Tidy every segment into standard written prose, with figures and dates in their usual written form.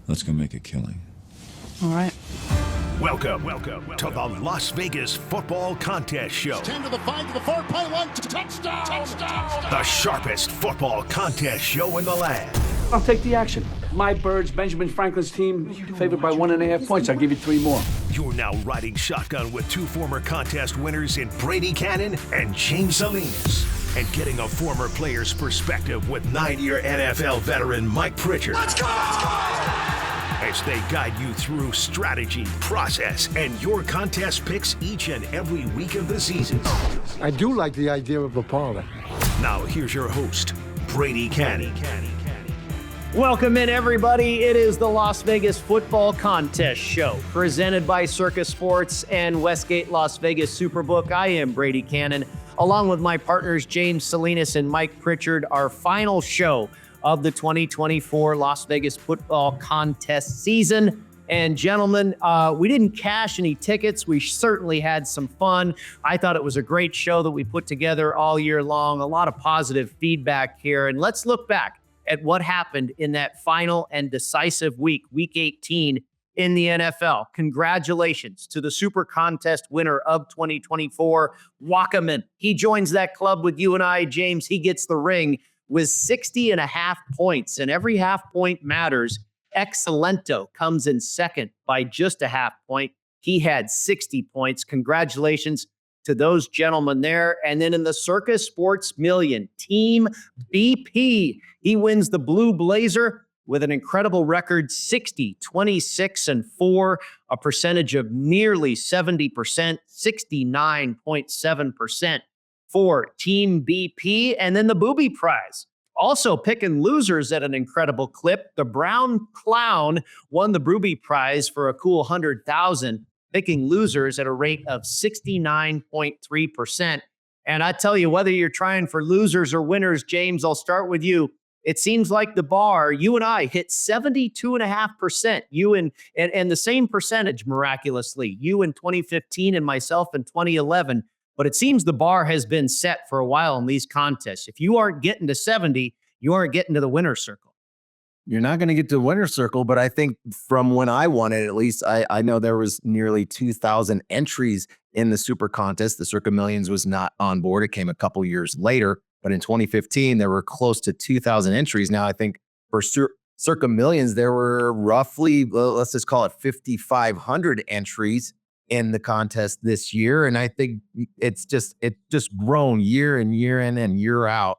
Let's go make a killing. All right. Welcome to the Las Vegas Football Contest Show. 10 to the 5 to the 4, play one, touchdown! The sharpest football contest show in the land. I'll take the action. My Birds, Benjamin Franklin's team, favored by 1.5 points. I'll give you 3 more. You're now riding shotgun with 2 former contest winners in Brady, Kannon and James Salinas. And getting a former player's perspective with 9-year NFL veteran Mike Pritchard. Let's go! As they guide you through strategy, process, and your contest picks each and every week of the season. I do like the idea of a parlay. Now here's your host, Brady Kannon. Welcome in, everybody. It is the Las Vegas Football Contest Show, presented by Circus Sports and Westgate Las Vegas Superbook. I am Brady Kannon, along with my partners James Salinas and Mike Pritchard, our final show of the 2024 Las Vegas Football Contest season. And gentlemen, we didn't cash any tickets. We certainly had some fun. I thought it was a great show that we put together all year long. A lot of positive feedback here. And let's look back at what happened in that final and decisive week 18 in the NFL. Congratulations to the SuperContest winner of 2024, Wackerman. He joins that club with you and I, James. He gets the ring with 60.5 points, and every half point matters. Excellento comes in second by just a half point. He had 60 points. Congratulations to those gentlemen there. And then in the Circus Sports Million, Team BP, he wins the Blue Blazer with an incredible record, 60, 26, and 4, a percentage of nearly 70%, 69.7% for Team BP. And then the Booby Prize, also picking losers at an incredible clip. The Brown Clown won the Booby Prize for a cool $100,000, picking losers at a rate of 69.3%. And I tell you, whether you're trying for losers or winners, James, I'll start with you. It seems like the bar, you and I hit 72.5%. You and the same percentage, miraculously. You in 2015 and myself in 2011. But it seems the bar has been set for a while in these contests. If you aren't getting to 70, you aren't getting to the winner's circle. You're not going to get to the winner's circle, but I think from when I won it, at least I know there was nearly 2,000 entries in the Super Contest. The Circa Millions was not on board. It came a couple years later, but in 2015, there were close to 2,000 entries. Now, I think for Circa Millions, there were roughly, let's just call it 5,500 entries in the contest this year. And I think it's just grown year in and year out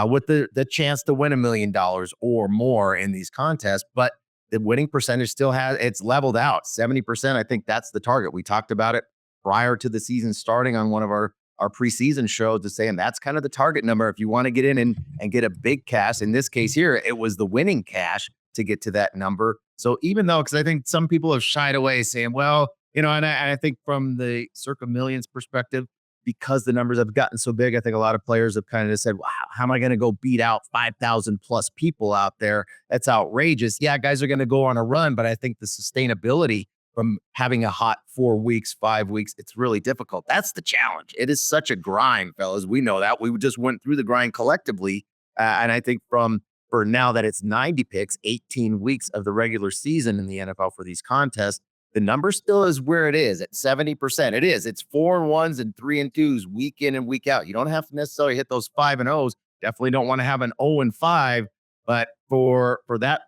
with the chance to win $1 million or more in these contests. But the winning percentage still it's leveled out 70%. I think that's the target. We talked about it prior to the season starting on one of our preseason shows to say, and that's kind of the target number. If you want to get in and get a big cash, in this case here, it was the winning cash to get to that number. So even though, because I think some people have shied away saying, well, you know, and I think from the Circa Millions perspective, because the numbers have gotten so big, I think a lot of players have kind of just said, wow, how am I going to go beat out 5,000 plus people out there? That's outrageous. Yeah, guys are going to go on a run, but I think the sustainability from having a hot 4 weeks, 5 weeks, it's really difficult. That's the challenge. It is such a grind, fellas. We know that. We just went through the grind collectively. And I think for now that it's 90 picks, 18 weeks of the regular season in the NFL for these contests, the number still is where it is at 70%. It is. It's 4 and 1s and 3 and 2s week in and week out. You don't have to necessarily hit those 5 and 0s. Definitely don't want to have an 0 and 5. But for that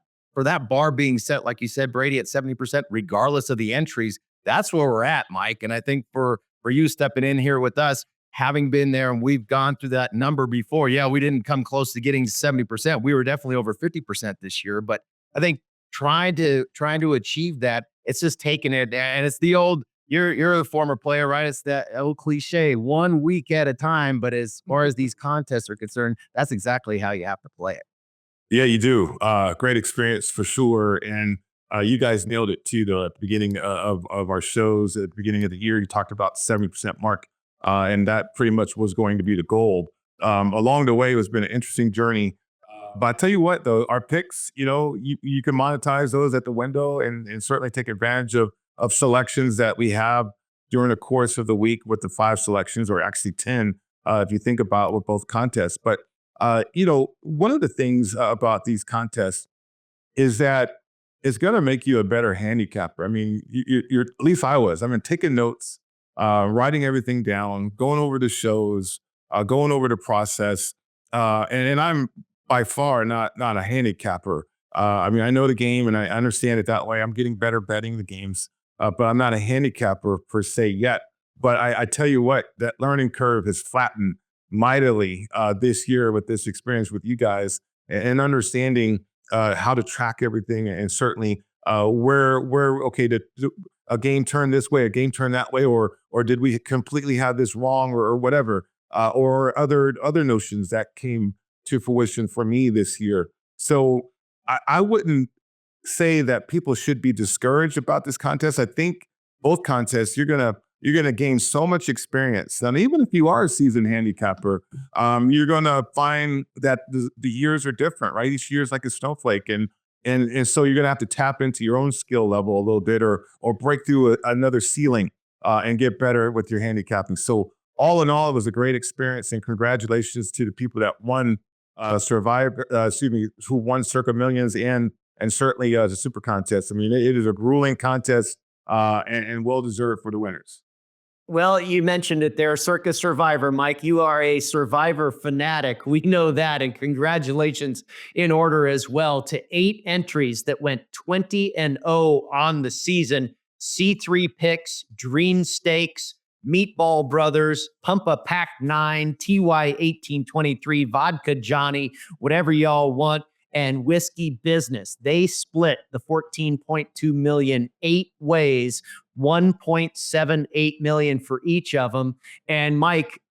bar being set, like you said, Brady, at 70%, regardless of the entries, that's where we're at, Mike. And I think for you stepping in here with us, having been there and we've gone through that number before, yeah, we didn't come close to getting 70%. We were definitely over 50% this year. But I think trying to achieve that, it's just taking it, and it's the old, you're a former player, right? It's that old cliche, 1 week at a time. But as far as these contests are concerned, that's exactly how you have to play it. Yeah, you do. Great experience for sure. And you guys nailed it too, though, at the beginning of our shows. At the beginning of the year, you talked about 70% mark, and that pretty much was going to be the goal. Along the way, it's been an interesting journey. But I tell you what, though, our picks, you know, you can monetize those at the window and certainly take advantage of selections that we have during the course of the week with the 5 selections, or actually 10, if you think about with both contests. But, you know, one of the things about these contests is that it's going to make you a better handicapper. I mean, you're at least I was. I mean, taking notes, writing everything down, going over the shows, going over the process. And I'm by far not a handicapper. I mean, I know the game and I understand it that way. I'm getting better betting the games, but I'm not a handicapper per se yet. But I tell you what, that learning curve has flattened mightily this year with this experience with you guys and understanding how to track everything and certainly where okay, a game turned this way, a game turned that way, or did we completely have this wrong or whatever, or other notions that came to fruition for me this year. So I wouldn't say that people should be discouraged about this contest. I think both contests, you're gonna gain so much experience. And even if you are a seasoned handicapper, you're gonna find that the years are different, right? Each year is like a snowflake, and so you're gonna have to tap into your own skill level a little bit, or break through another ceiling and get better with your handicapping. So all in all, it was a great experience, and congratulations to the people that won who won Circa Millions and certainly the Super Contest. I mean, it is a grueling contest and well deserved for the winners. Well, you mentioned it there, Circa Survivor. Mike, you are a Survivor fanatic. We know that, and congratulations in order as well to 8 entries that went 20-0 on the season. C3 Picks, Dream Stakes, Meatball Brothers, Pumpa Pack 9, TY 1823, Vodka Johnny, whatever y'all want, and Whiskey Business. They split the $14.2 million 8 ways, $1.78 million for each of them. And Mike,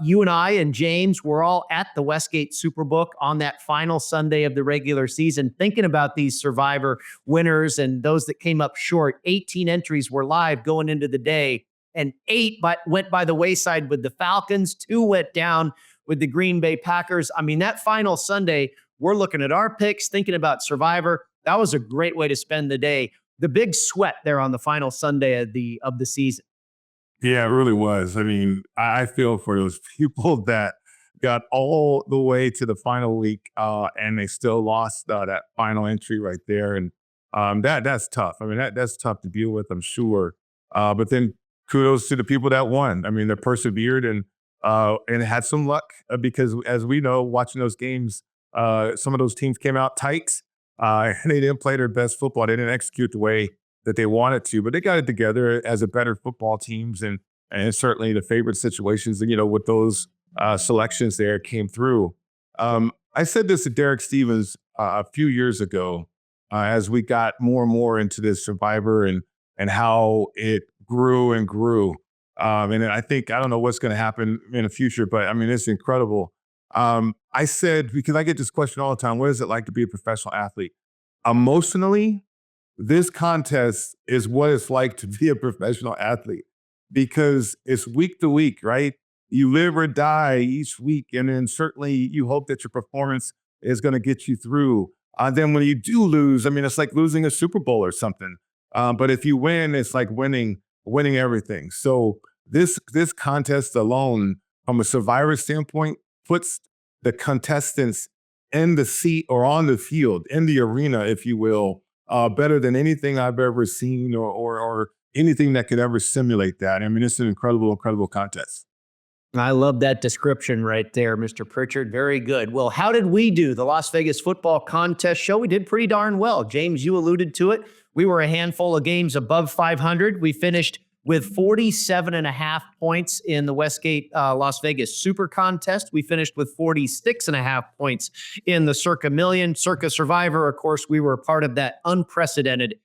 you and I and James were all at the Westgate Superbook on that final Sunday of the regular season, thinking about these Survivor winners and those that came up short. 18 entries were live going into the day, and 8 went by the wayside with the Falcons. 2 went down with the Green Bay Packers. I mean, that final Sunday, we're looking at our picks, thinking about Survivor. That was a great way to spend the day. The big sweat there on the final Sunday of the season. Yeah, it really was. I mean, I feel for those people that got all the way to the final week and they still lost that final entry right there. And that's tough. I mean, that's tough to deal with, I'm sure. But then kudos to the people that won. I mean, they persevered and had some luck because, as we know, watching those games, some of those teams came out tight. And they didn't play their best football. They didn't execute the way that they wanted to, but they got it together as a better football teams. And certainly the favorite situations, with those selections there came through. I said this to Derek Stevens a few years ago as we got more and more into this Survivor and how it grew and grew. And I don't know what's going to happen in the future, but I mean, it's incredible. I said, because I get this question all the time, what is it like to be a professional athlete? Emotionally, this contest is what it's like to be a professional athlete because it's week to week, right? You live or die each week. And then certainly you hope that your performance is going to get you through. Then when you do lose, I mean, it's like losing a Super Bowl or something. But if you win, it's like winning everything. So this contest alone, from a Survivor standpoint, puts the contestants in the seat or on the field, in the arena, if you will, better than anything I've ever seen or anything that could ever simulate that. I mean, it's an incredible, incredible contest. I love that description right there, Mr. Pritchard. Very good. Well, how did we do? The Las Vegas Football Contest show, we did pretty darn well. James, you alluded to it. We were a handful of games above 500. We finished with 47.5 points in the Westgate Las Vegas Super Contest. We finished with 46.5 points in the Circa Million. Circa Survivor, of course, we were a part of that unprecedented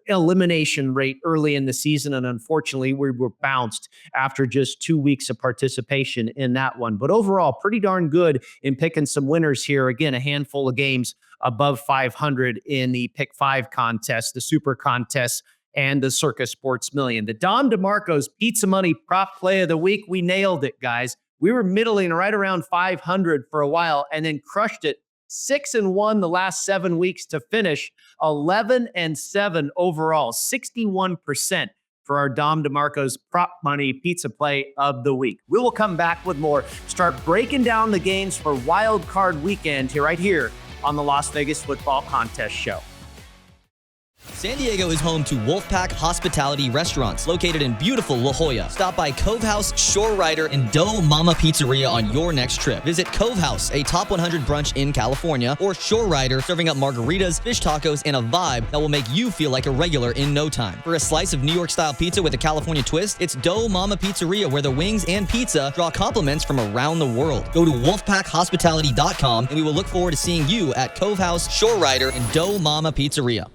elimination rate early in the season, and unfortunately, we were bounced after just 2 weeks of participation in that one. But overall, pretty darn good in picking some winners here. Again, a handful of games above 500 in the Pick 5 contest, the Super Contest, and the Circa Sports Million. The Dom DeMarco's Pizza Money Prop Play of the Week, we nailed it, guys. We were middling right around 500 for a while and then crushed it 6-1 the last 7 weeks to finish 11-7 overall, 61% for our Dom DeMarco's Prop Money Pizza Play of the Week. We will come back with more, start breaking down the games for Wildcard Weekend right here on the Las Vegas Football Contest Show. San Diego is home to Wolfpack Hospitality Restaurants, located in beautiful La Jolla. Stop by Cove House, Shore Rider, and Dough Mama Pizzeria on your next trip. Visit Cove House, a top 100 brunch in California, or Shore Rider, serving up margaritas, fish tacos, and a vibe that will make you feel like a regular in no time. For a slice of New York-style pizza with a California twist, it's Dough Mama Pizzeria, where the wings and pizza draw compliments from around the world. Go to wolfpackhospitality.com, and we will look forward to seeing you at Cove House, Shore Rider, and Dough Mama Pizzeria.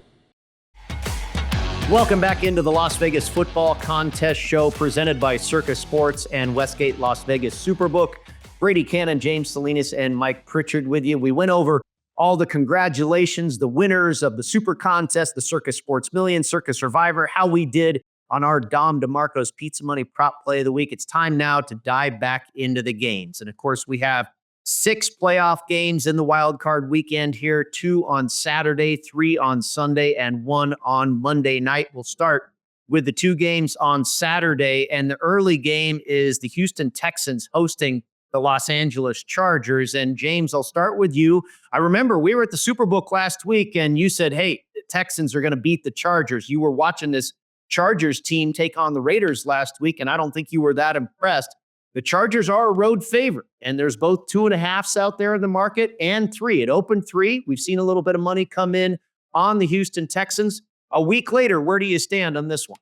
Welcome back into the Las Vegas Football Contest Show, presented by Circus Sports and Westgate Las Vegas Superbook. Brady Kannon, James Salinas, and Mike Pritchard with you. We went over all the congratulations, the winners of the Super Contest, the Circus Sports Million, Circus Survivor, how we did on our Dom DeMarco's Pizza Money Prop Play of the Week. It's time now to dive back into the games. And of course, we have 6 playoff games in the Wildcard weekend here, 2 on Saturday, 3 on Sunday, and 1 on Monday night. We'll start with the 2 games on Saturday, and the early game is the Houston Texans hosting the Los Angeles Chargers. And James, I'll start with you. I remember we were at the Superbook last week, and you said, hey, the Texans are going to beat the Chargers. You were watching this Chargers team take on the Raiders last week, and I don't think you were that impressed. The Chargers are a road favorite, and there's both 2.5s out there in the market and 3. It opened 3. We've seen a little bit of money come in on the Houston Texans. A week later, where do you stand on this one?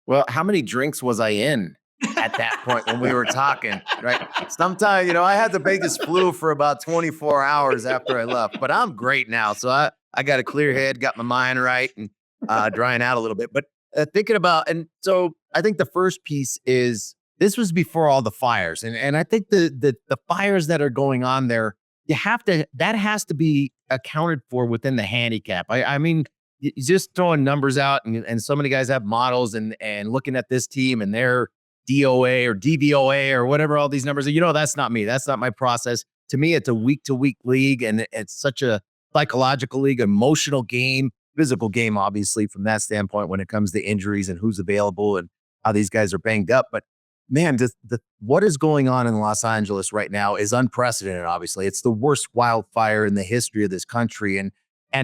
Well, how many drinks was I in at that point when we were talking, right? Sometimes, I had the biggest flu for about 24 hours after I left, but I'm great now. So I got a clear head, got my mind right, and drying out a little bit. But thinking about, and so I think the first piece is, this was before all the fires. And I think the fires that are going on there, that has to be accounted for within the handicap. I mean, just throwing numbers out, and so many guys have models and looking at this team and their DOA or DVOA or whatever, all these numbers, that's not me. That's not my process. To me, it's a week-to-week league, and it's such a psychological league, emotional game, physical game, obviously, from that standpoint when it comes to injuries and who's available and how these guys are banged up. But man, what is going on in Los Angeles right now is unprecedented, obviously. It's the worst wildfire in the history of this country, and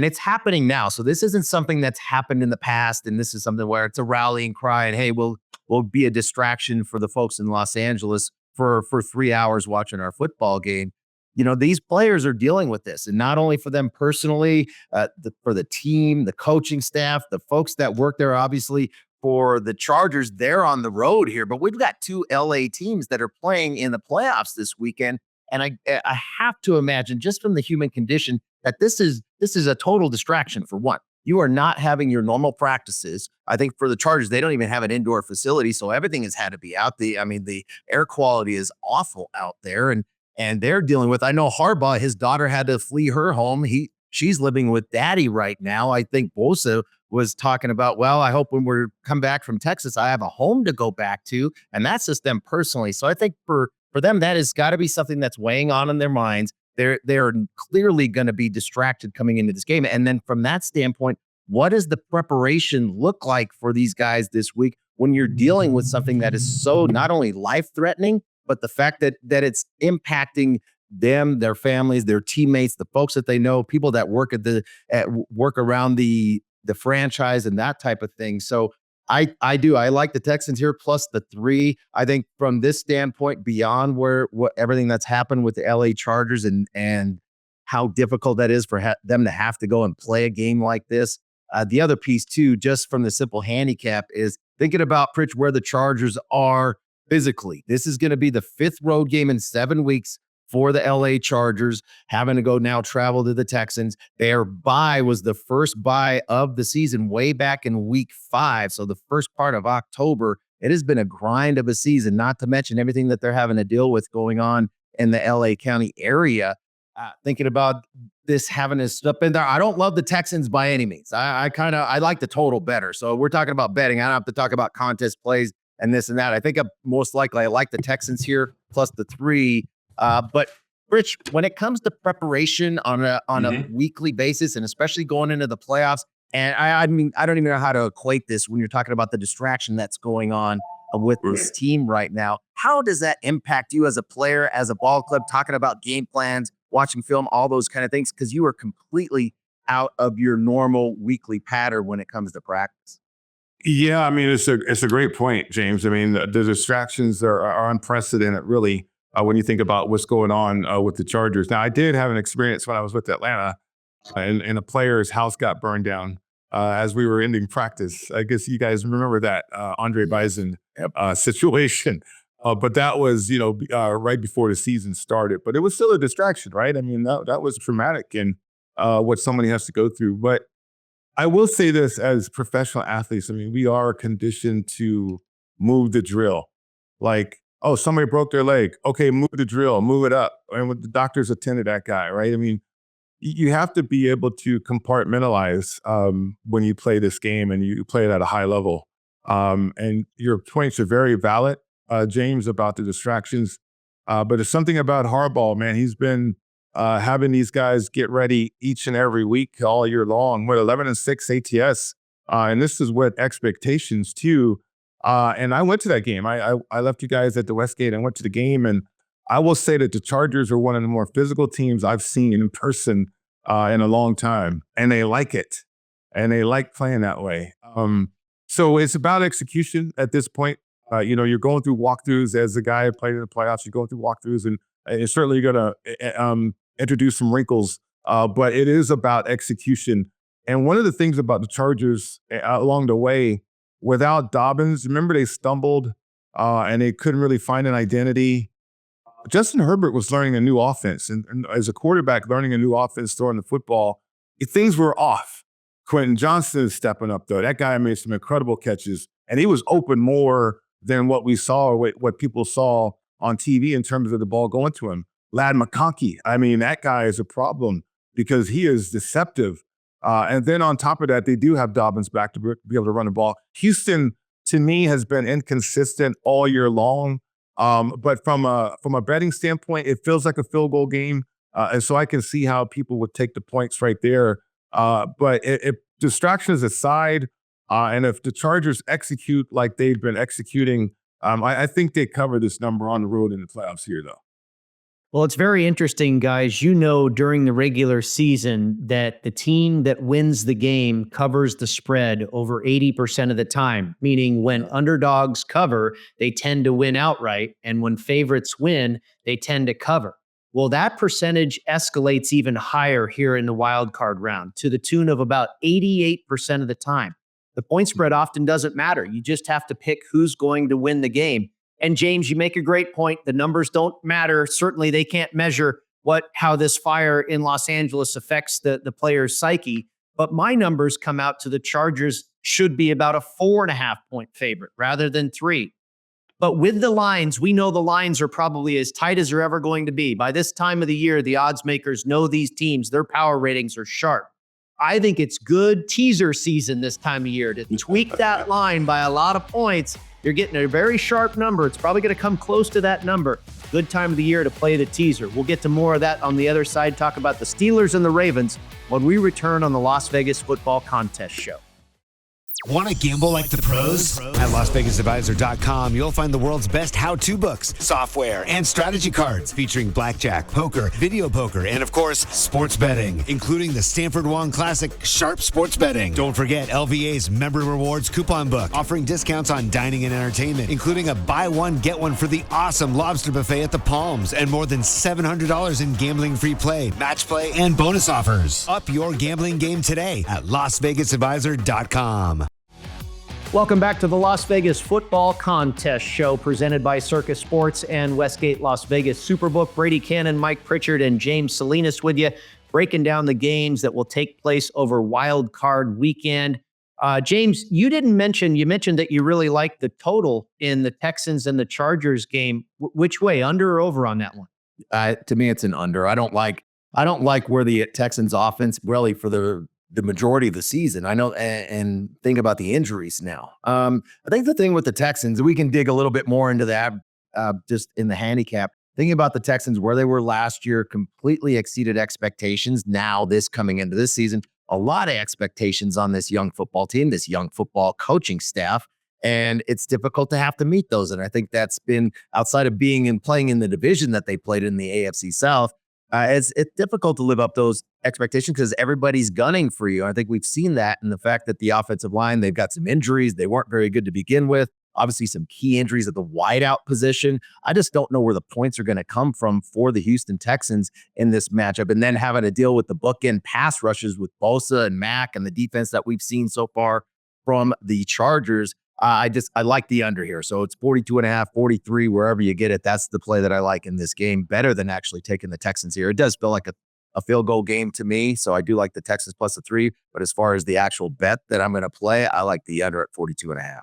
it's happening now. So this isn't something that's happened in the past, and this is something where it's a rallying cry, and hey, we'll be a distraction for the folks in Los Angeles for 3 hours watching our football game. These players are dealing with this, and not only for them personally, for the team, the coaching staff, the folks that work there, obviously. For the Chargers, they're on the road here, but we've got 2 LA teams that are playing in the playoffs this weekend. And I have to imagine, just from the human condition, that this is a total distraction. For one, you are not having your normal practices. I think for the Chargers, they don't even have an indoor facility, so everything has had to be out. The air quality is awful out there, and they're dealing with. I know Harbaugh, his daughter had to flee her home. She's living with daddy right now. I think Bosa was talking about, well, I hope when we come back from Texas, I have a home to go back to. And that's just them personally. So I think for them, that has got to be something that's weighing on in their minds. They're clearly going to be distracted coming into this game. And then from that standpoint, what does the preparation look like for these guys this week when you're dealing with something that is so not only life-threatening, but the fact that it's impacting them, their families, their teammates, the folks that they know, people that work work around the franchise and that type of thing. So I like the Texans here plus the 3. I think from this standpoint, beyond what everything that's happened with the LA Chargers and how difficult that is for them to have to go and play a game like this. The other piece too, just from the simple handicap, is thinking about Pritch, where the Chargers are physically. This is going to be the 5th road game in 7 weeks for the LA Chargers, having to go now travel to the Texans. Their bye was the first bye of the season way back in week 5. So the first part of October, it has been a grind of a season, not to mention everything that they're having to deal with going on in the LA County area. Thinking about this having to step in there. I don't love the Texans by any means. I like the total better. So we're talking about betting. I don't have to talk about contest plays and this and that. I think most likely I like the Texans here plus the 3. But Rich, when it comes to preparation on a weekly basis, and especially going into the playoffs, and I mean, I don't even know how to equate this when you're talking about the distraction that's going on with this team right now. How does that impact you as a player, as a ball club, talking about game plans, watching film, all those kind of things? Because you are completely out of your normal weekly pattern when it comes to practice? Yeah, I mean, it's a great point, James. I mean, the distractions are unprecedented, really, when you think about what's going on with the Chargers. Now, I did have an experience when I was with Atlanta, and a player's house got burned down as we were ending practice. I guess you guys remember that Andre Bison situation. But that was, right before the season started. But it was still a distraction, right? I mean, that was traumatic and what somebody has to go through. But I will say this, as professional athletes, I mean, we are conditioned to move the drill. Like, oh, somebody broke their leg. Okay, move the drill, move it up. And the doctors attended that guy, right? I mean, you have to be able to compartmentalize when you play this game and you play it at a high level. And your points are very valid, James, about the distractions. But it's something about Harbaugh, man. He's been having these guys get ready each and every week all year long with 11-6 ATS. And this is with expectations too. And I went to that game. I left you guys at the Westgate. I went to the game, and I will say that the Chargers are one of the more physical teams I've seen in person in a long time. And they like it. And they like playing that way. So it's about execution at this point. You're going through walkthroughs as a guy who played in the playoffs. You're going through walkthroughs, and it's certainly going to introduce some wrinkles. But it is about execution. And one of the things about the Chargers along the way, without Dobbins, remember they stumbled and they couldn't really find an identity. Justin Herbert was learning a new offense. And as a quarterback learning a new offense, throwing the football, things were off. Quentin Johnson is stepping up, though. That guy made some incredible catches. And he was open more than what we saw or what people saw on TV in terms of the ball going to him. Lad McConkey, I mean, that guy is a problem because he is deceptive. And then on top of that, they do have Dobbins back to be able to run the ball. Houston, to me, has been inconsistent all year long. But from a betting standpoint, it feels like a field goal game. And so I can see how people would take the points right there. But if distractions aside, and if the Chargers execute like they've been executing, I think they cover this number on the road in the playoffs here, though. Well, it's very interesting, guys. During the regular season that the team that wins the game covers the spread over 80% of the time, meaning when underdogs cover, they tend to win outright. And when favorites win, they tend to cover. Well, that percentage escalates even higher here in the wild card round to the tune of about 88% of the time. The point spread often doesn't matter. You just have to pick who's going to win the game. And James, you make a great point. The numbers don't matter. Certainly, they can't measure how this fire in Los Angeles affects the player's psyche. But my numbers come out to the Chargers should be about a 4.5-point favorite rather than 3. But with the lines, we know the lines are probably as tight as they're ever going to be. By this time of the year, the odds makers know these teams. Their power ratings are sharp. I think it's good teaser season this time of year to tweak that line by a lot of points. You're getting a very sharp number. It's probably going to come close to that number. Good time of the year to play the teaser. We'll get to more of that on the other side, talk about the Steelers and the Ravens when we return on the Las Vegas Football Contest Show. Want to gamble like the pros? At LasVegasAdvisor.com, you'll find the world's best how-to books, software, and strategy cards featuring blackjack, poker, video poker, and of course, sports betting, including the Stanford Wong Classic Sharp Sports Betting. Don't forget LVA's Member Rewards coupon book, offering discounts on dining and entertainment, including a buy one, get one for the awesome lobster buffet at the Palms, and more than $700 in gambling-free play, match play, and bonus offers. Up your gambling game today at LasVegasAdvisor.com. Welcome back to the Las Vegas Football Contest Show presented by Circus Sports and Westgate Las Vegas Superbook. Brady Kannon, Mike Pritchard, and James Salinas with you, breaking down the games that will take place over Wildcard weekend. James, you mentioned that you really liked the total in the Texans and the Chargers game. Which way, under or over on that one? To me, it's an under. I don't like where the Texans offense really for the majority of the season. I know, and think about the injuries now. I think the thing with the Texans, we can dig a little bit more into that just in the handicap. Thinking about the Texans, where they were last year, completely exceeded expectations. Now, this coming into this season, a lot of expectations on this young football team, this young football coaching staff, and it's difficult to have to meet those. And I think that's been outside of being and playing in the division that they played in the AFC South. It's difficult to live up those expectations because everybody's gunning for you. I think we've seen that in the fact that the offensive line, they've got some injuries. They weren't very good to begin with. Obviously, some key injuries at the wideout position. I just don't know where the points are going to come from for the Houston Texans in this matchup. And then having to deal with the bookend pass rushes with Bosa and Mack and the defense that we've seen so far from the Chargers. I like the under here. So it's 42.5, 43, wherever you get it. That's the play that I like in this game, better than actually taking the Texans here. It does feel like a field goal game to me. So I do like the Texans plus the 3. But as far as the actual bet that I'm going to play, I like the under at 42.5.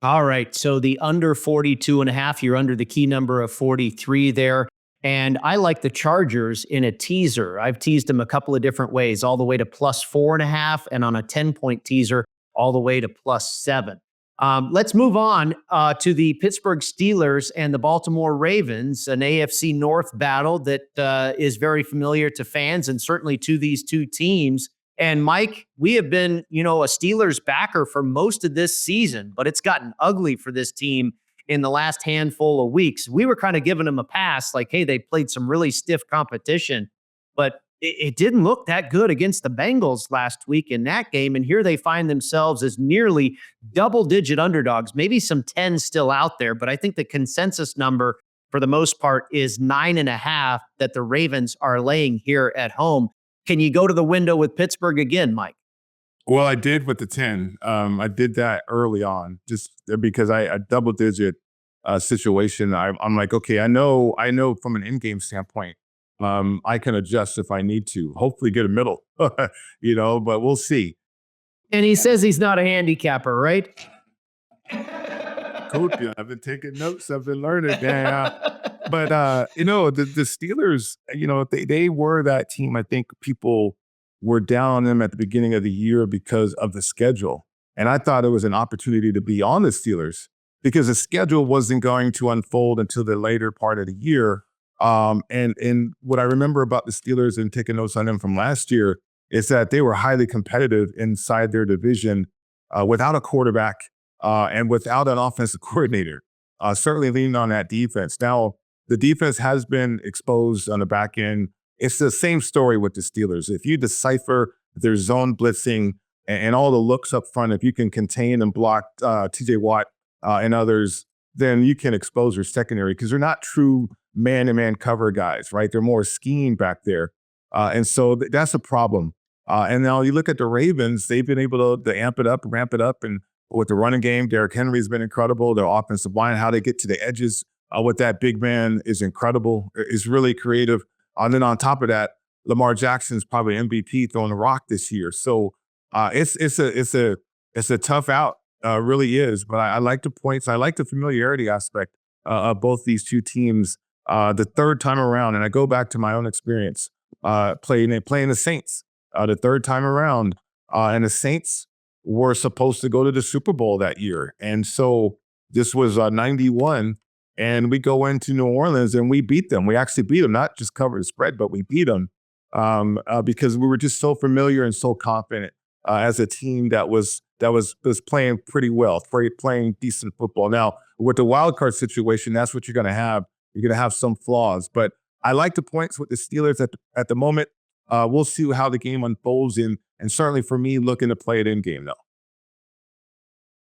All right. So the under 42.5, you're under the key number of 43 there. And I like the Chargers in a teaser. I've teased them a couple of different ways, all the way to plus 4.5, and on a 10-point teaser, all the way to plus 7. Let's move on to the Pittsburgh Steelers and the Baltimore Ravens, an AFC North battle that is very familiar to fans and certainly to these two teams. And Mike, we have been, a Steelers backer for most of this season, but it's gotten ugly for this team in the last handful of weeks. We were kind of giving them a pass, like, hey, they played some really stiff competition, but it didn't look that good against the Bengals last week in that game. And here they find themselves as nearly double-digit underdogs, maybe some 10 still out there. But I think the consensus number for the most part is 9.5 that the Ravens are laying here at home. Can you go to the window with Pittsburgh again, Mike? Well, I did with the 10. I did that early on just because a double-digit situation. I'm like, okay, I know from an in-game standpoint, I can adjust if I need to. Hopefully get a middle, but we'll see. And he says he's not a handicapper, right? Coach, I've been taking notes. I've been learning. Yeah. But, the Steelers, they were that team. I think people were down on them at the beginning of the year because of the schedule. And I thought it was an opportunity to be on the Steelers because the schedule wasn't going to unfold until the later part of the year. And what I remember about the Steelers and taking notes on them from last year is that they were highly competitive inside their division without a quarterback and without an offensive coordinator, certainly leaning on that defense. Now, the defense has been exposed on the back end. It's the same story with the Steelers. If you decipher their zone blitzing and all the looks up front, if you can contain and block TJ Watt and others, then you can expose your secondary because they're not true man-to-man cover guys, right? They're more scheme back there. And so that's a problem. And now you look at the Ravens, they've been able to amp it up, ramp it up. And with the running game, Derrick Henry's been incredible. Their offensive line, how they get to the edges with that big man is incredible. It's really creative. And then on top of that, Lamar Jackson's probably MVP throwing the rock this year. So it's a tough out, really is. But I like the points. I like the familiarity aspect of both these two teams. The third time around, and I go back to my own experience playing the Saints the third time around, and the Saints were supposed to go to the Super Bowl that year. And so this was 91, and we go into New Orleans and we beat them. We actually beat them, not just cover the spread, but we beat them because we were just so familiar and so confident as a team that was playing pretty well, playing decent football. Now, with the wildcard situation, that's what you're going to have. You're going to have some flaws, but I like the points with the Steelers at the moment. We'll see how the game unfolds, and certainly for me, looking to play it in game though.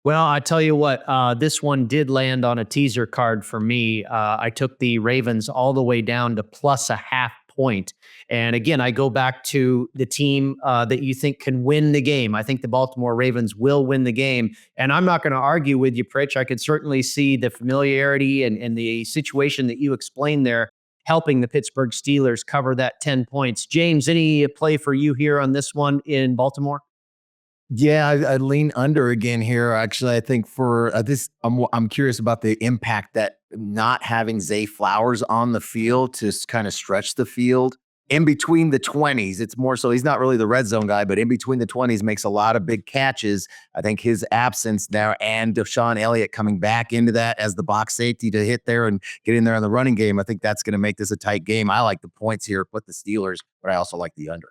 Well, I tell you what, this one did land on a teaser card for me. I took the Ravens all the way down to plus a half point. And again, I go back to the team that you think can win the game. I think the Baltimore Ravens will win the game. And I'm not going to argue with you, Pritch. I could certainly see the familiarity and the situation that you explained there helping the Pittsburgh Steelers cover that 10 points. James, any play for you here on this one in Baltimore? Yeah, I lean under again here. Actually, I think for this, I'm curious about the impact that not having Zay Flowers on the field to kind of stretch the field in between the 20s. It's more so he's not really the red zone guy, but in between the 20s makes a lot of big catches. I think his absence now and Deshaun Elliott coming back into that as the box safety to hit there and get in there on the running game. I think that's going to make this a tight game. I like the points here with the Steelers, but I also like the under.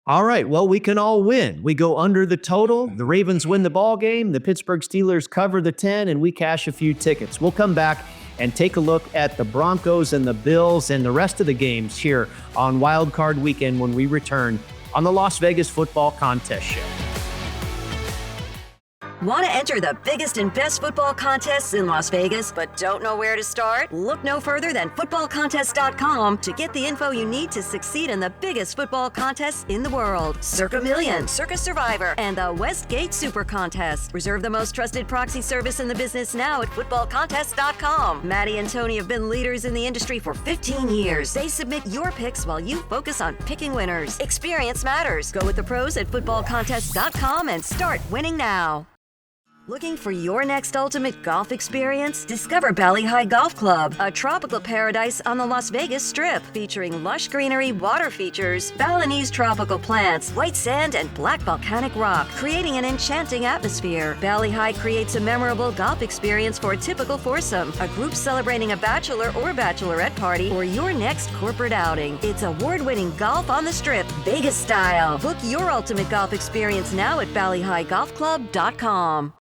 All right, well, we can all win. We go under the total. The Ravens win the ball game. The Pittsburgh Steelers cover the 10, and we cash a few tickets. We'll come back and take a look at the Broncos and the Bills and the rest of the games here on Wildcard Weekend when we return on the Las Vegas Football Contest Show. Want to enter the biggest and best football contests in Las Vegas, but don't know where to start? Look no further than footballcontest.com to get the info you need to succeed in the biggest football contests in the world. Circa Million, Circa Survivor, and the Westgate SuperContest. Reserve the most trusted proxy service in the business now at footballcontest.com. Maddie and Tony have been leaders in the industry for 15 years. They submit your picks while you focus on picking winners. Experience matters. Go with the pros at footballcontest.com and start winning now. Looking for your next ultimate golf experience? Discover Valley High Golf Club, a tropical paradise on the Las Vegas Strip, featuring lush greenery, water features, Balinese tropical plants, white sand, and black volcanic rock, creating an enchanting atmosphere. Valley High creates a memorable golf experience for a typical foursome, a group celebrating a bachelor or bachelorette party, or your next corporate outing. It's award-winning golf on the Strip, Vegas style. Book your ultimate golf experience now at valleyhighgolfclub.com.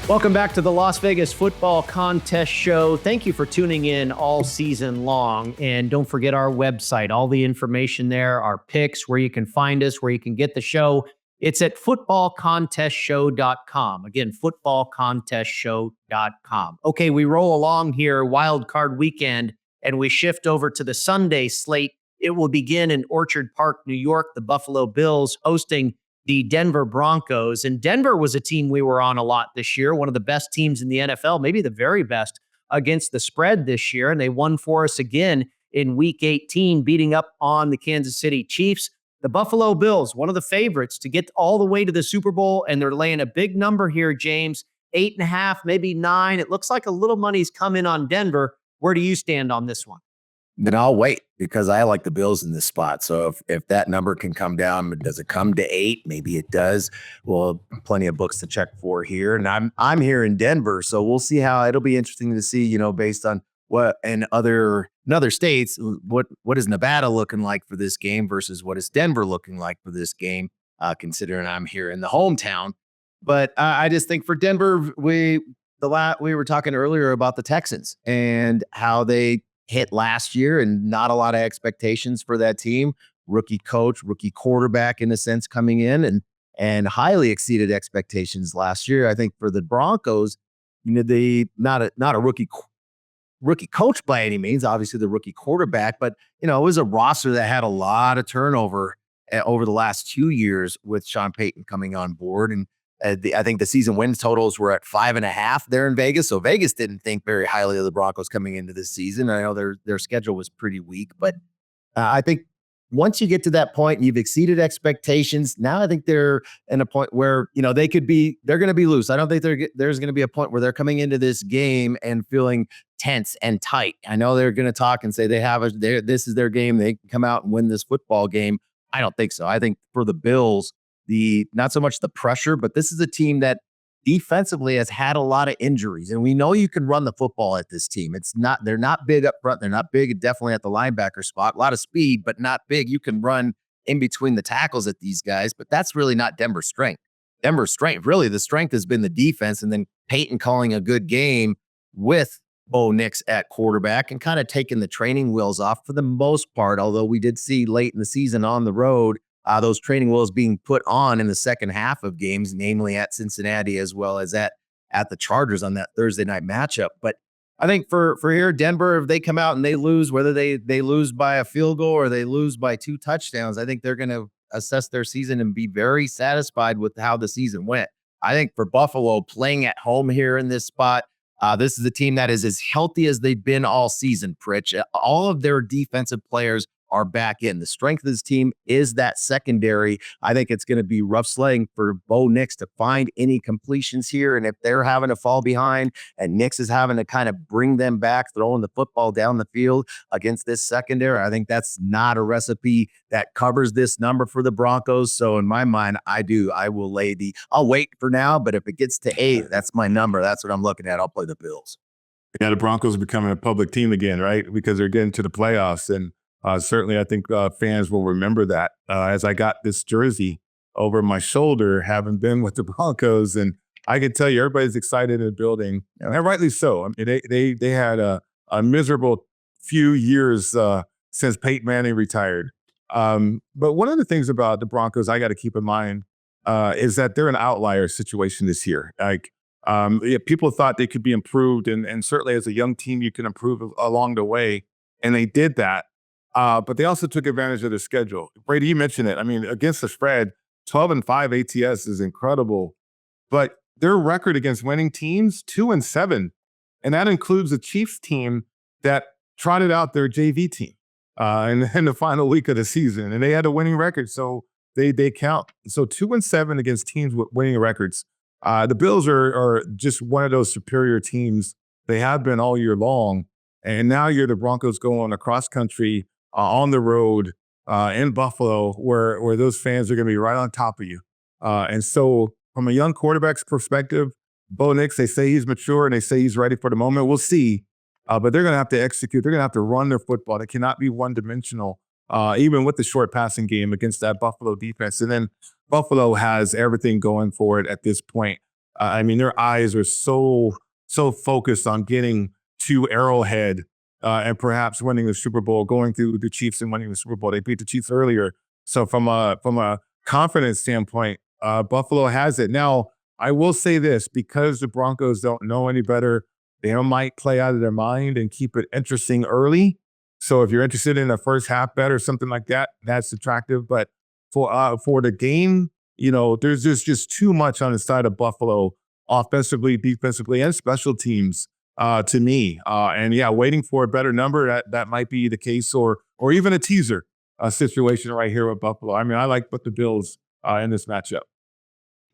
Welcome back to the Las Vegas Football Contest Show. Thank you for tuning in all season long. And don't forget our website, all the information there, our picks, where you can find us, where you can get the show. It's at footballcontestshow.com. Again, footballcontestshow.com. Okay, we roll along here, Wild Card Weekend, and we shift over to the Sunday slate. It will begin in Orchard Park, New York. The Buffalo Bills hosting the Denver Broncos. And Denver was a team we were on a lot this year, one of the best teams in the NFL, maybe the very best against the spread this year. And they won for us again in Week 18, beating up on the Kansas City Chiefs. The Buffalo Bills, one of the favorites to get all the way to the Super Bowl, and they're laying a big number here, James, 8.5, maybe 9. It looks like a little money's come in on Denver. Where do you stand on this one? Then I'll wait because I like the Bills in this spot. So if that number can come down, does it come to 8? Maybe it does. Well, plenty of books to check for here. And I'm here in Denver, so we'll see how it'll be interesting to see, based on what in other states, what is Nevada looking like for this game versus what is Denver looking like for this game, considering I'm here in the hometown. But I just think for Denver, we were talking earlier about the Texans and how they hit last year and not a lot of expectations for that team. Rookie coach, rookie quarterback in a sense coming in and highly exceeded expectations last year. I think for the Broncos, they not a rookie coach by any means, obviously the rookie quarterback, but it was a roster that had a lot of turnover over the last 2 years with Sean Payton coming on board. And I think the season wins totals were at 5.5 there in Vegas. So Vegas didn't think very highly of the Broncos coming into this season. I know their schedule was pretty weak, but I think once you get to that point, you've exceeded expectations. Now I think they're in a point where, they're going to be loose. I don't think there's going to be a point where they're coming into this game and feeling tense and tight. I know they're going to talk and say this is their game. They can come out and win this football game. I don't think so. I think for the Bills, not so much the pressure, but this is a team that defensively has had a lot of injuries. And we know you can run the football at this team. They're not big up front. They're not big, definitely at the linebacker spot. A lot of speed, but not big. You can run in between the tackles at these guys, but that's really not Denver's strength. Denver's strength, really, the strength has been the defense, and then Peyton calling a good game with Bo Nix at quarterback and kind of taking the training wheels off for the most part, although we did see late in the season on the road those training wheels being put on in the second half of games, namely at Cincinnati as well as at the Chargers on that Thursday night matchup. But I think for here, Denver, if they come out and they lose, whether they lose by a field goal or they lose by 2 touchdowns, I think they're going to assess their season and be very satisfied with how the season went. I think for Buffalo, playing at home here in this spot, this is a team that is as healthy as they've been all season, Pritch. All of their defensive players are back in. The strength of this team is that secondary. I think it's going to be rough sledding for Bo Nix to find any completions here. And if they're having to fall behind and Nix is having to kind of bring them back, throwing the football down the field against this secondary, I think that's not a recipe that covers this number for the Broncos. So in my mind, I'll wait for now, but if it gets to 8, that's my number. That's what I'm looking at. I'll play the Bills. Yeah, the Broncos are becoming a public team again, right? Because they're getting to the playoffs. And certainly, I think fans will remember that as I got this jersey over my shoulder, having been with the Broncos and I can tell you everybody's excited in the building, and rightly so. I mean, they had a miserable few years since Peyton Manning retired. But one of the things about the Broncos I got to keep in mind is that they're an outlier situation this year. Like, people thought they could be improved, and certainly as a young team, you can improve along the way, and they did that. But they also took advantage of their schedule. Brady, you mentioned it. I mean, against the spread, 12-5 ATS is incredible, but their record against winning teams, 2-7, and that includes the Chiefs team that trotted out their JV team in the final week of the season, and they had a winning record, so they count. So 2-7 against teams with winning records. The Bills are just one of those superior teams. They have been all year long, and now you're the Broncos going across country on the road in Buffalo, where those fans are going to be right on top of you. And so, from a young quarterback's perspective, Bo Nix, they say he's mature and they say he's ready for the moment. We'll see. But they're going to have to execute. They're going to have to run their football. They cannot be one-dimensional, even with the short passing game against that Buffalo defense. And then Buffalo has everything going for it at this point. I mean, their eyes are so focused on getting to Arrowhead and perhaps winning the Super Bowl, going through the Chiefs and winning the Super Bowl. They beat the Chiefs earlier. So from a confidence standpoint, Buffalo has it. Now, I will say this, because the Broncos don't know any better, they might play out of their mind and keep it interesting early. So if you're interested in a first half bet or something like that, that's attractive. But for the game, there's just too much on the side of Buffalo, offensively, defensively, and special teams to me. And yeah, waiting for a better number, that might be the case, or even a teaser situation right here with Buffalo. I mean, I like the Bills in this matchup.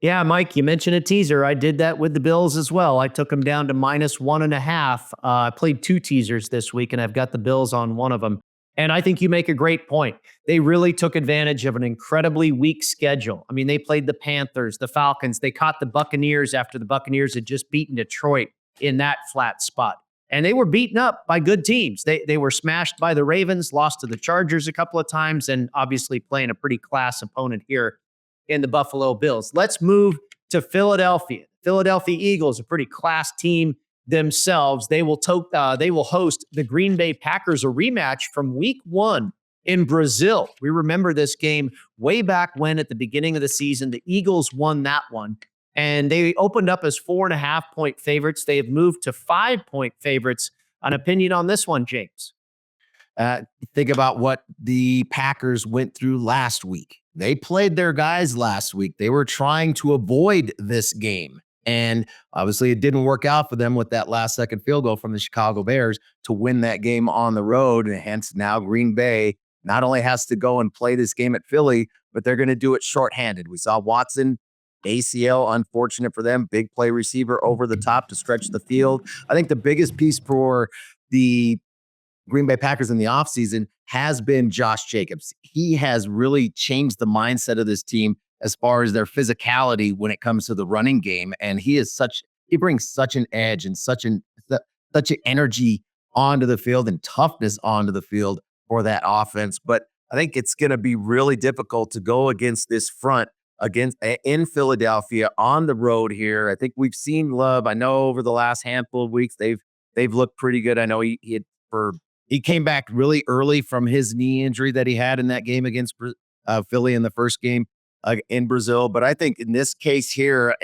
Yeah, Mike, you mentioned a teaser. I did that with the Bills as well. I took them down to -1.5. I played 2 teasers this week, and I've got the Bills on one of them. And I think you make a great point. They really took advantage of an incredibly weak schedule. I mean, they played the Panthers, the Falcons. They caught the Buccaneers after the Buccaneers had just beaten Detroit in that flat spot. And they were beaten up by good teams. They were smashed by the Ravens, lost to the Chargers a couple of times, and obviously playing a pretty class opponent here in the Buffalo Bills. Let's move to Philadelphia. Philadelphia Eagles, a pretty class team themselves. They will host the Green Bay Packers, a rematch from week 1 in Brazil. We remember this game way back when, at the beginning of the season, the Eagles won that one, and they opened up as 4.5-point favorites. They have moved to 5-point favorites. An opinion on this one, James? Think about what the Packers went through last week. They played their guys last week. They were trying to avoid this game. And obviously it didn't work out for them with that last-second field goal from the Chicago Bears to win that game on the road. And hence now Green Bay not only has to go and play this game at Philly, but they're going to do it shorthanded. We saw Watson, ACL, unfortunate for them, big play receiver over the top to stretch the field. I think the biggest piece for the Green Bay Packers in the offseason has been Josh Jacobs. He has really changed the mindset of this team as far as their physicality when it comes to the running game. And he brings such an edge and such an energy onto the field and toughness onto the field for that offense. But I think it's going to be really difficult to go against this front in Philadelphia on the road here. I think we've seen Love. I know over the last handful of weeks, they've looked pretty good. I know he came back really early from his knee injury that he had in that game against Philly in the first game in Brazil. But I think in this case here,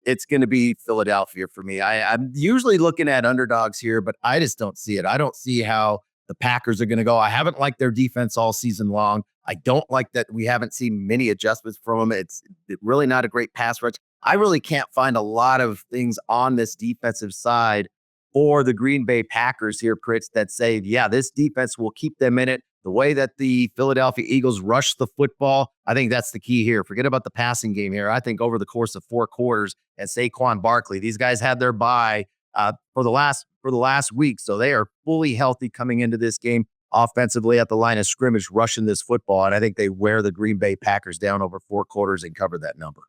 it's going to be Philadelphia for me. I'm usually looking at underdogs here, but I just don't see it. I don't see how the Packers are going to go. I haven't liked their defense all season long. I don't like that we haven't seen many adjustments from them. It's really not a great pass rush. I really can't find a lot of things on this defensive side or the Green Bay Packers here, Pritch, that say, yeah, this defense will keep them in it. The way that the Philadelphia Eagles rush the football, I think that's the key here. Forget about the passing game here. I think over the course of 4 quarters at Saquon Barkley, these guys had their bye for the last week, so they are fully healthy coming into this game offensively at the line of scrimmage, rushing this football, and I think they wear the Green Bay Packers down over 4 quarters and cover that number.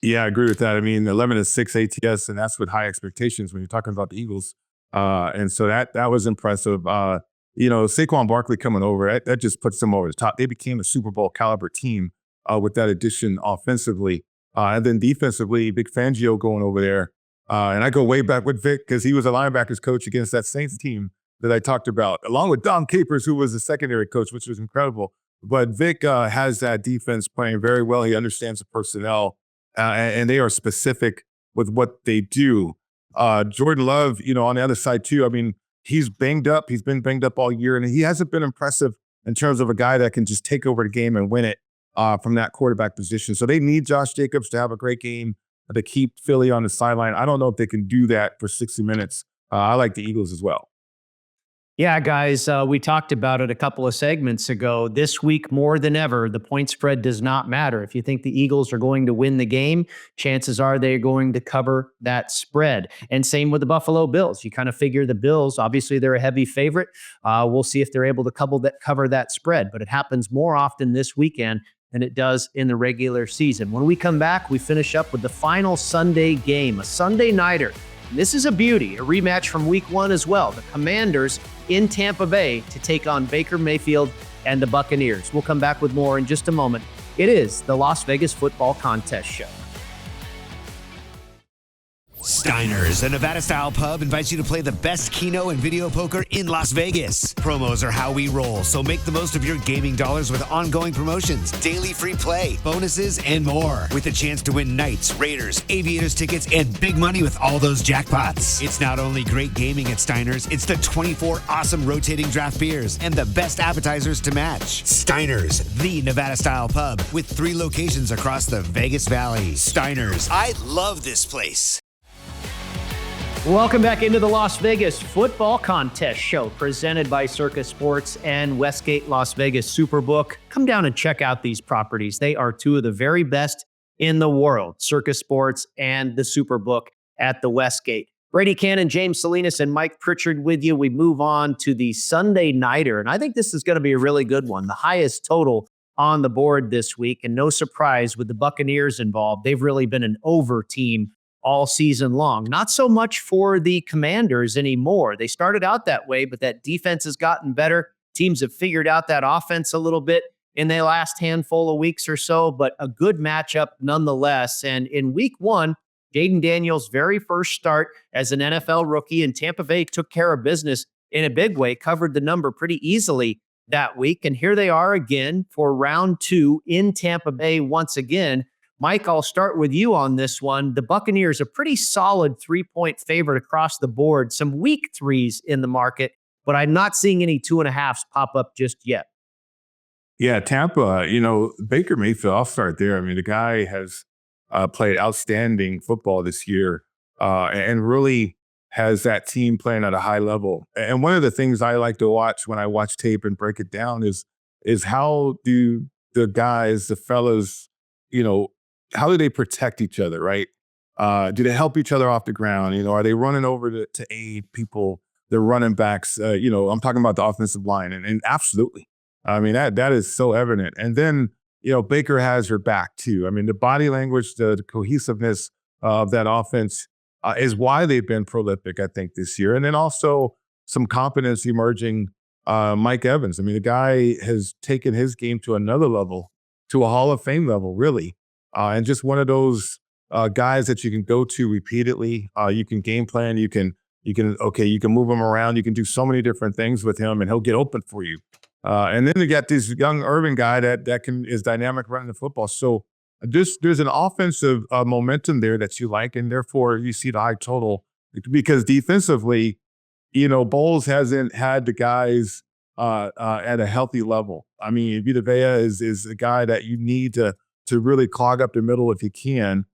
Yeah, I agree with that. I mean, 11-6 ATS, and that's with high expectations when you're talking about the Eagles. And so that was impressive. Saquon Barkley coming over, that just puts them over the top. They became a Super Bowl caliber team with that addition offensively. And then defensively, Big Fangio going over there. And I go way back with Vic because he was a linebackers coach against that Saints team that I talked about, along with Don Capers, who was the secondary coach, which was incredible. But Vic has that defense playing very well. He understands the personnel, and they are specific with what they do. Jordan Love, on the other side too, I mean, he's banged up. He's been banged up all year, and he hasn't been impressive in terms of a guy that can just take over the game and win it from that quarterback position. So they need Josh Jacobs to have a great game to keep Philly on the sideline. I don't know if they can do that for 60 minutes. I like the Eagles as well. Yeah, guys, we talked about it a couple of segments ago. This week, more than ever, the point spread does not matter. If you think the Eagles are going to win the game, chances are they're going to cover that spread. And same with the Buffalo Bills. You kind of figure the Bills, obviously they're a heavy favorite. We'll see if they're able to cover that spread. But it happens more often this weekend than it does in the regular season. When we come back, we finish up with the final Sunday game, a Sunday nighter. And this is a beauty, a rematch from week 1 as well. The Commanders in Tampa Bay to take on Baker Mayfield and the Buccaneers. We'll come back with more in just a moment. It is the Las Vegas Football Contest Show. Steiner's, a Nevada-style pub, invites you to play the best keno and video poker in Las Vegas. Promos are how we roll, so make the most of your gaming dollars with ongoing promotions, daily free play, bonuses, and more. With a chance to win Knights, Raiders, Aviators tickets, and big money with all those jackpots. It's not only great gaming at Steiner's, it's the 24 awesome rotating draft beers and the best appetizers to match. Steiner's, the Nevada-style pub, with 3 locations across the Vegas Valley. Steiner's, I love this place. Welcome back into the Las Vegas Football Contest Show, presented by Circus Sports and Westgate Las Vegas Superbook. Come down and check out these properties. They are 2 of the very best in the world, Circus Sports and the Superbook at the Westgate. Brady Kannon, James Salinas, and Mike Pritchard with you. We move on to the Sunday Nighter, and I think this is going to be a really good one. The highest total on the board this week, and no surprise with the Buccaneers involved. They've really been an over team all season long. Not so much for the Commanders anymore. They started out that way, but that defense has gotten better. Teams have figured out that offense a little bit in the last handful of weeks or so, but a good matchup nonetheless. And in week 1, Jaden Daniels' very first start as an NFL rookie, and Tampa Bay took care of business in a big way, covered the number pretty easily that week. And here they are again for round 2 in Tampa Bay once again. Mike, I'll start with you on this one. The Buccaneers, a pretty solid 3-point favorite across the board. Some weak 3s in the market, but I'm not seeing any 2.5s pop up just yet. Yeah, Tampa, Baker Mayfield, I'll start there. I mean, the guy has played outstanding football this year and really has that team playing at a high level. And one of the things I like to watch when I watch tape and break it down is how do the guys, the fellas, how do they protect each other, right? Do they help each other off the ground? Are they running over to aid people, the running backs? I'm talking about the offensive line, and absolutely. I mean, that is so evident. And then, Baker has her back too. I mean, the body language, the cohesiveness of that offense is why they've been prolific, I think, this year. And then also some confidence emerging. Mike Evans, I mean, the guy has taken his game to another level, to a Hall of Fame level, really. And just one of those guys that you can go to repeatedly. You can game plan. You can move him around. You can do so many different things with him, and he'll get open for you. And then you got this young Irvin guy that is dynamic running the football. So there's an offensive momentum there that you like, and therefore you see the high total because defensively, Bowles hasn't had the guys at a healthy level. I mean, Vita Vea is a guy that you need to really clog up the middle if you can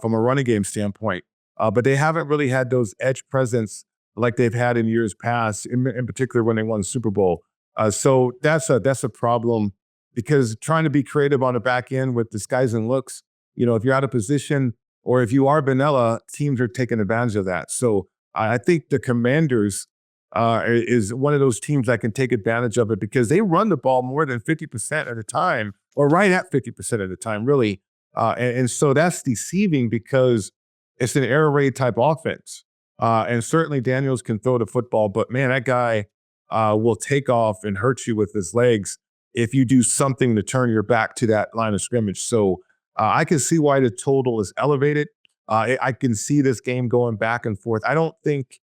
from a running game standpoint. But they haven't really had those edge presence like they've had in years past, in particular when they won the Super Bowl. So that's a problem because trying to be creative on the back end with disguising looks, if you're out of position or if you are vanilla, teams are taking advantage of that. So I think the Commanders is one of those teams that can take advantage of it because they run the ball more than 50% of the time, or right at 50% of the time, really. And so that's deceiving because it's an air raid type offense. And certainly Daniels can throw the football, but man, that guy will take off and hurt you with his legs if you do something to turn your back to that line of scrimmage. So I can see why the total is elevated. I can see this game going back and forth. I don't think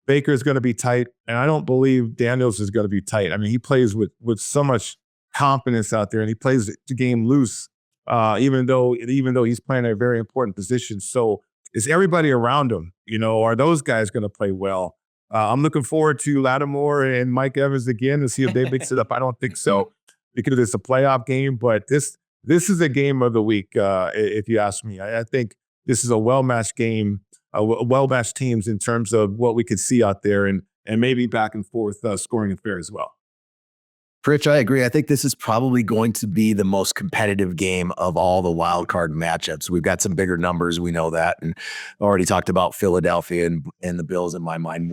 Baker is going to be tight, and I don't believe Daniels is going to be tight. I mean, he plays with so much confidence out there, and he plays the game loose, even though he's playing a very important position. So is everybody around him? Are those guys going to play well? I'm looking forward to Lattimore and Mike Evans again to see if they mix it up. I don't think so because it's a playoff game, but this is a game of the week, if you ask me. I think this is a well-matched game, well-matched teams in terms of what we could see out there and maybe back and forth scoring affair as well. Pritch, I agree. I think this is probably going to be the most competitive game of all the wild card matchups. We've got some bigger numbers. We know that. And already talked about Philadelphia and the Bills in my mind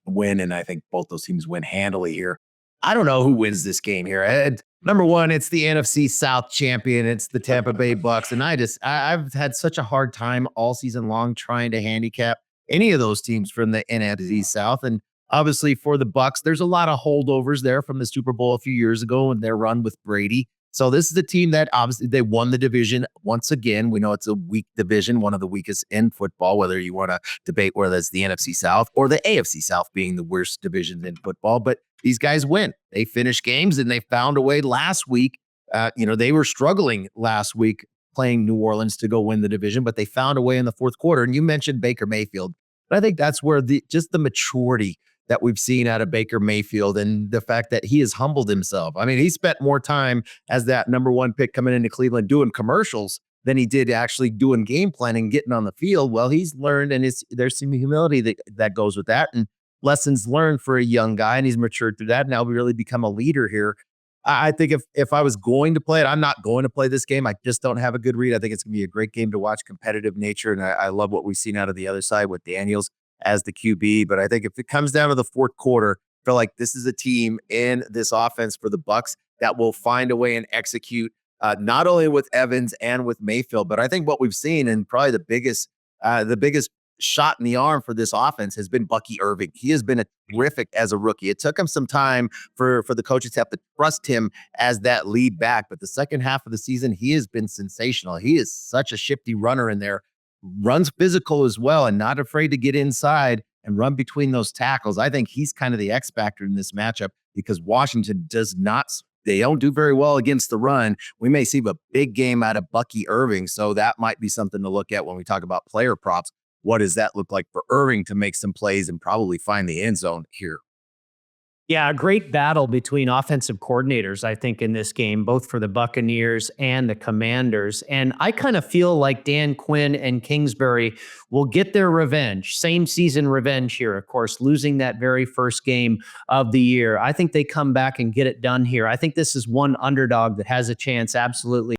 win. And I think both those teams win handily here. I don't know who wins this game here. Number one, it's the NFC South champion. It's the Tampa Bay Bucks. And I've had such a hard time all season long trying to handicap any of those teams from the NFC South. And obviously for the Bucks, there's a lot of holdovers there from the Super Bowl a few years ago and their run with Brady. So this is a team that obviously they won the division once again. We know it's a weak division, one of the weakest in football, whether you want to debate whether it's the NFC South or the AFC South being the worst division in football. But these guys win. They finish games and they found a way last week. They were struggling last week playing New Orleans to go win the division, but they found a way in the fourth quarter. And you mentioned Baker Mayfield. But I think that's where the maturity that we've seen out of Baker Mayfield and the fact that he has humbled himself. I mean, he spent more time as that number one pick coming into Cleveland doing commercials than he did actually doing game planning, getting on the field. Well, he's learned, and there's some humility that goes with that and lessons learned for a young guy, and he's matured through that. Now we really become a leader here. I think if I was going to play it, I'm not going to play this game. I just don't have a good read. I think it's going to be a great game to watch, competitive nature, and I love what we've seen out of the other side with Daniels as the QB. But I think if it comes down to the fourth quarter, I feel like this is a team in this offense for the Bucks that will find a way and execute not only with Evans and with Mayfield, but I think what we've seen and probably the biggest shot in the arm for this offense has been Bucky Irving. He has been terrific as a rookie. It took him some time for the coaches to have to trust him as that lead back. But the second half of the season, he has been sensational. He is such a shifty runner in there, runs physical as well, and not afraid to get inside and run between those tackles. I think he's kind of the X factor in this matchup because Washington they don't do very well against the run. We may see a big game out of Bucky Irving. So that might be something to look at when we talk about player props. What does that look like for Irving to make some plays and probably find the end zone here? Yeah, a great battle between offensive coordinators, I think, in this game, both for the Buccaneers and the Commanders. And I kind of feel like Dan Quinn and Kingsbury will get their revenge, same season revenge here, of course, losing that very first game of the year. I think they come back and get it done here. I think this is one underdog that has a chance, absolutely.